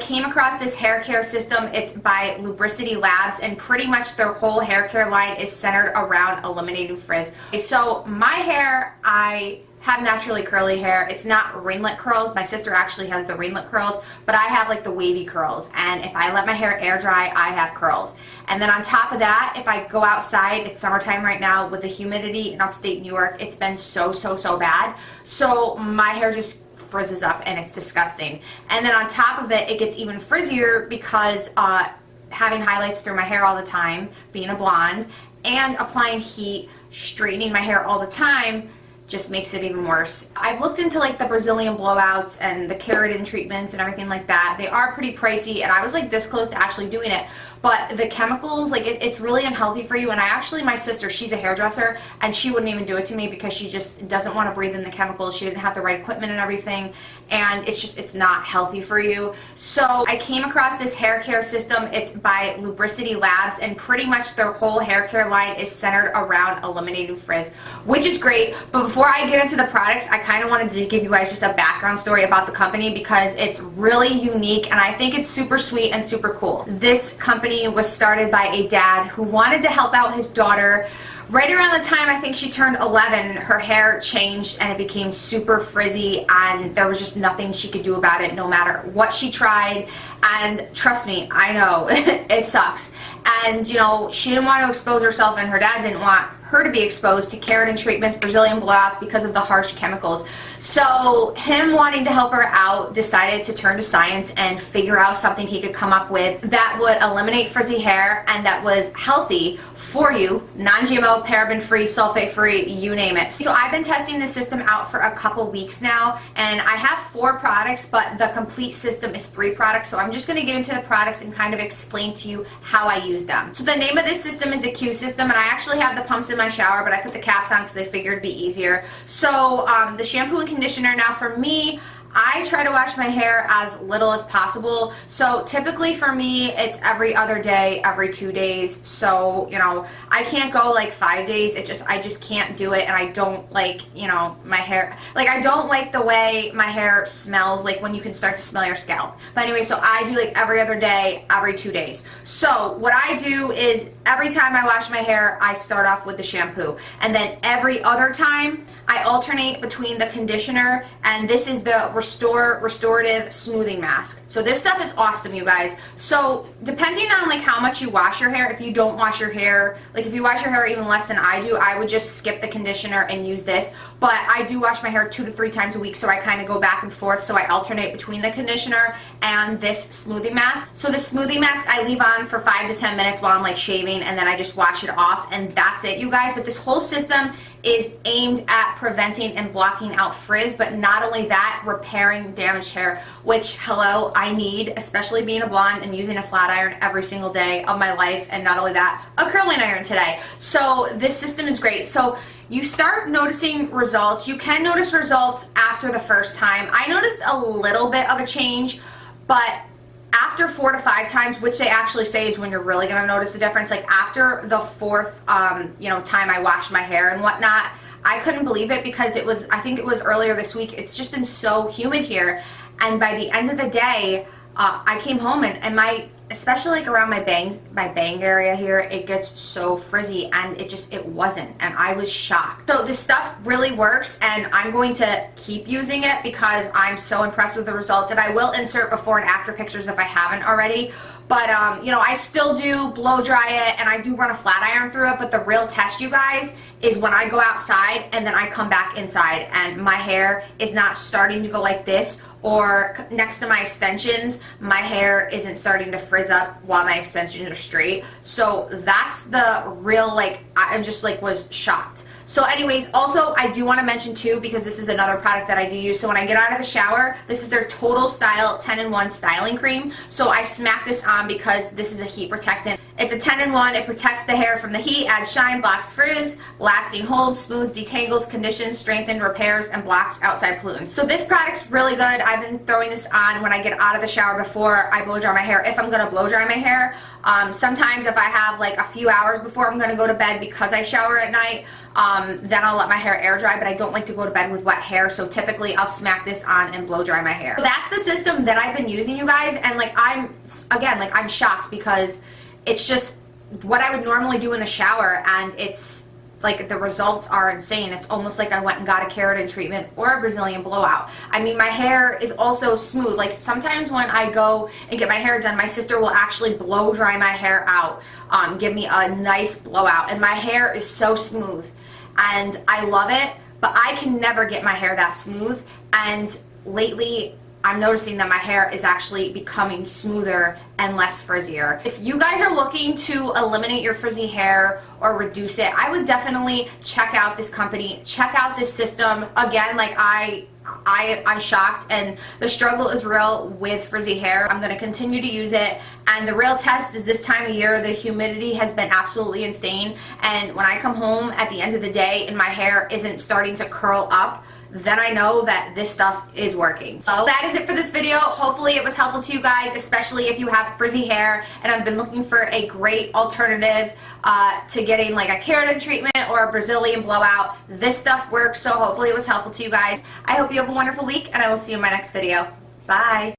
came across this hair care system. It's by Lubricity Labs, and pretty much their whole hair care line is centered around eliminating frizz. So my hair, I have naturally curly hair. It's not ringlet curls. My sister actually has the ringlet curls, but I have like the wavy curls, and if I let my hair air dry, I have curls. And then on top of that, if I go outside, it's summertime right now with the humidity in upstate New York, it's been so bad. So my hair just frizzes up and it's disgusting. And then on top of it, it gets even frizzier because having highlights through my hair all the time, being a blonde, and applying heat, straightening my hair all the time, just makes it even worse. I've looked into like the Brazilian blowouts and the keratin treatments and everything like that. They are pretty pricey, and I was like this close to actually doing it. But the chemicals, like it's really unhealthy for you. And my sister, she's a hairdresser, and she wouldn't even do it to me because she just doesn't want to breathe in the chemicals. She didn't have the right equipment and everything, and it's not healthy for you. So I came across this hair care system. It's by Lubricity Labs, and pretty much their whole hair care line is centered around eliminating frizz, which is great. But before I get into the products, I kind of wanted to give you guys just a background story about the company because it's really unique, and I think it's super sweet and super cool. This company was started by a dad who wanted to help out his daughter. Right around the time I think she turned 11, her hair changed and it became super frizzy, and there was just nothing she could do about it no matter what she tried. And trust me, I know, it sucks. And you know, she didn't want to expose herself, and her dad didn't want her to be exposed to keratin treatments, Brazilian blowouts, because of the harsh chemicals. So him wanting to help her out, decided to turn to science and figure out something he could come up with that would eliminate frizzy hair and that was healthy for you, non-GMO, paraben-free, sulfate-free, you name it. So I've been testing this system out for a couple weeks now, and I have 4 products, but the complete system is 3 products. So I'm just going to get into the products and kind of explain to you how I use them. So the name of this system is the Q system, and I actually have the pumps in my shower, but I put the caps on because I figured it'd be easier. So the shampoo and conditioner, now for me, I try to wash my hair as little as possible. So typically for me, it's every other day, every 2 days. So, you know, I can't go like 5 days. I just can't do it. And I don't like, you know, my hair, like I don't like the way my hair smells, like when you can start to smell your scalp. But anyway, so I do like every other day, every 2 days. So what I do is every time I wash my hair, I start off with the shampoo. And then every other time, I alternate between the conditioner, and this is the Restorative Smoothing Mask. So this stuff is awesome, you guys. So depending on like how much you wash your hair, if you don't wash your hair, like if you wash your hair even less than I do, I would just skip the conditioner and use this. But I do wash my hair 2 to 3 times a week, so I kind of go back and forth. So I alternate between the conditioner and this smoothing mask. So the smoothing mask I leave on for 5 to 10 minutes while I'm like shaving, and then I just wash it off, and that's it, you guys. But this whole system is aimed at preventing and blocking out frizz, but not only that, repairing damaged hair, which, hello, I need, especially being a blonde and using a flat iron every single day of my life, and not only that, a curling iron today. So this system is great. So you start noticing results. You can notice results after the first time. I noticed a little bit of a change, but after 4 to 5 times, which they actually say is when you're really going to notice a difference, like after the 4th time I washed my hair and whatnot, I couldn't believe it because it was, I think it was earlier this week, it's just been so humid here, and by the end of the day, I came home and my, especially like around my bang area here, it gets so frizzy, and it wasn't, and I was shocked. So this stuff really works, and I'm going to keep using it because I'm so impressed with the results, and I will insert before and after pictures if I haven't already. But you know, I still do blow dry it, and I do run a flat iron through it, but the real test, you guys, is when I go outside and then I come back inside and my hair is not starting to go like this, or next to my extensions, my hair isn't starting to frizz up while my extensions are straight. So that's the real, like, I'm just like was shocked. So anyways, also I do want to mention too, because this is another product that I do use, so when I get out of the shower, this is their Total Style 10-in-1 styling cream. So I smack this on because this is a heat protectant. It's a 10-in-1, it protects the hair from the heat, adds shine, blocks frizz, lasting hold, smooths, detangles, conditions, strengthens, repairs, and blocks outside pollutants. So this product's really good. I've been throwing this on when I get out of the shower before I blow dry my hair, if I'm going to blow dry my hair. Sometimes if I have like a few hours before I'm going to go to bed because I shower at night, then I'll let my hair air dry, but I don't like to go to bed with wet hair, so typically I'll smack this on and blow dry my hair. So that's the system that I've been using, you guys, and like I'm shocked because it's just what I would normally do in the shower, and it's like the results are insane. It's almost like I went and got a keratin treatment or a Brazilian blowout. I mean, my hair is also smooth. Like sometimes when I go and get my hair done, my sister will actually blow dry my hair out, give me a nice blowout, and my hair is so smooth and I love it, but I can never get my hair that smooth, and lately I'm noticing that my hair is actually becoming smoother and less frizzier. If you guys are looking to eliminate your frizzy hair or reduce it, I would definitely check out this company, check out this system. Again, like I'm shocked, and the struggle is real with frizzy hair. I'm going to continue to use it, and the real test is this time of year. The humidity has been absolutely insane, and when I come home at the end of the day and my hair isn't starting to curl up, then I know that this stuff is working. So that is it for this video. Hopefully it was helpful to you guys, especially if you have frizzy hair and I've been looking for a great alternative to getting like a keratin treatment or a Brazilian blowout. This stuff works, so hopefully it was helpful to you guys. I hope you have a wonderful week, and I will see you in my next video. Bye.